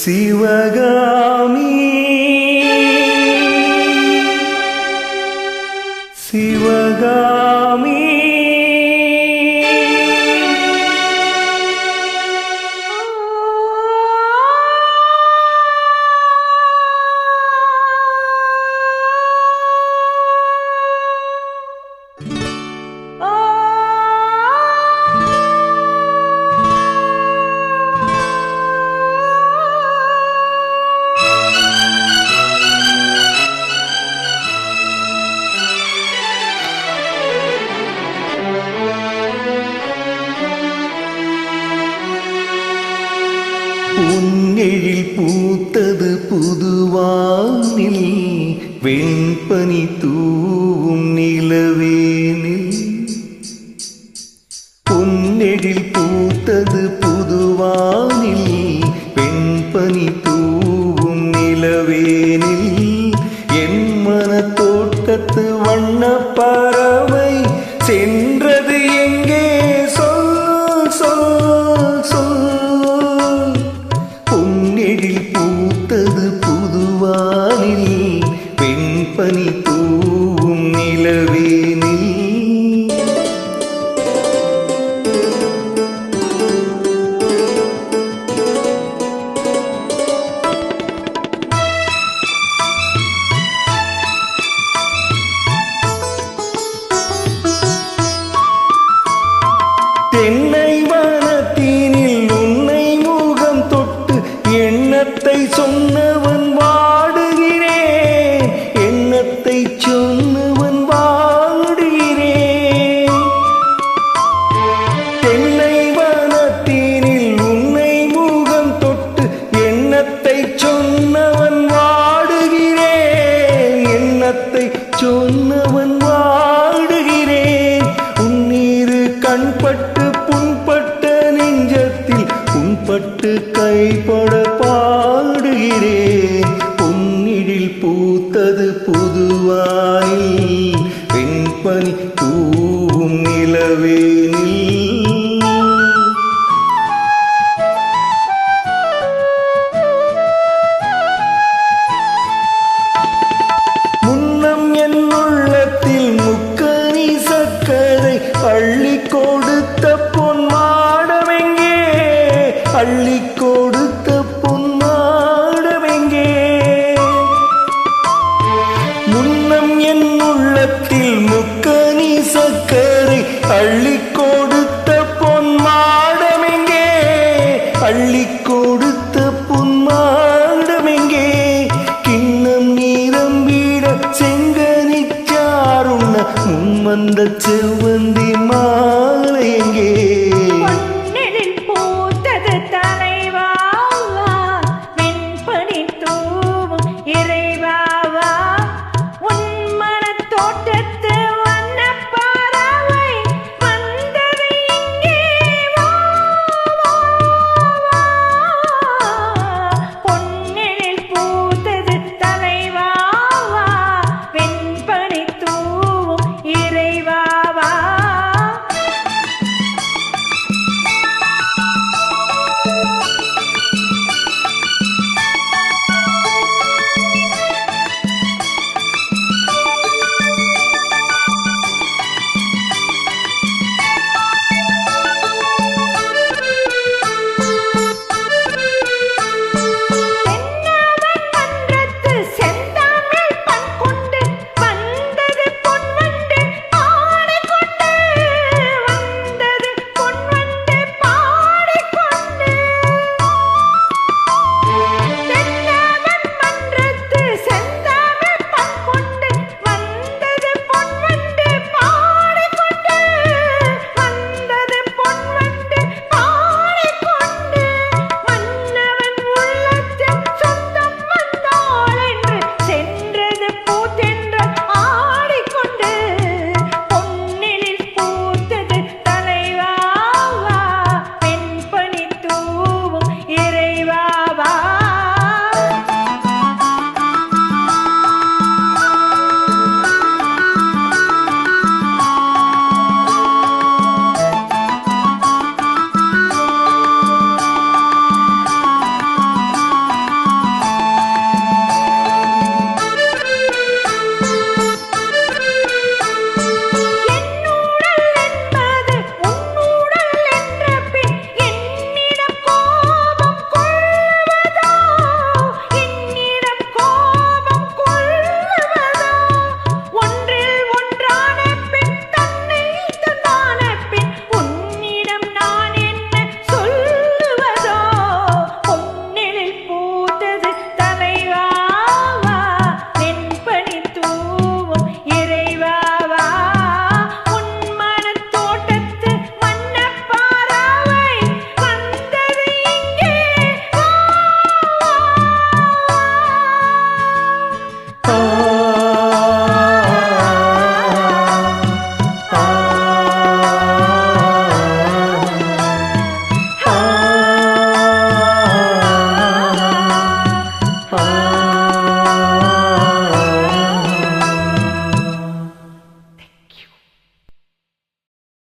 சிவகாமி சிவகாமி பொன்னெழில் பூத்தது புதுவானில் வெண்பனி தூவும் நிலவேனில். பொன்னெழில் பூத்தது புதுவானில் வெண்பனி தூவும் நிலவேனில். என் மன தோட்டத்து வண்ண பறவை சென்றது எங்கே சொல் சொல் சொல். பொன்னெழில் பூத்தது புதுவானில் வெண்பனி தூவும் நிலவேனில். தென்னை வனத்தினில் உன்னை முகம் தொட்டு எண்ணத்தை சொன்னவன் வாடுகிறேன், எண்ணத்தை சொன்னவன் வாடுகிறேன். தென்னை வனத்தினில் உன்னை முகம் தொட்டு எண்ணத்தை சொன்னவன் வாடுகிறேன், எண்ணத்தை சொன்னவன் வாடுகிறேன். உன்னீரு கண்பட்டு புண்பட்ட நெஞ்சத்தில் உன்பட்டு கைப்பட பாடுகிறேன். பொன்னிழில் பூத்தது புதுவானில் வெண்பனி தூவும் நிலவேனில். முன்னம் என் உள்ளத்தில் முக்கனி சக்கரை அள்ளி கொடுத்த பொன் மாடமெங்கே, அள்ளி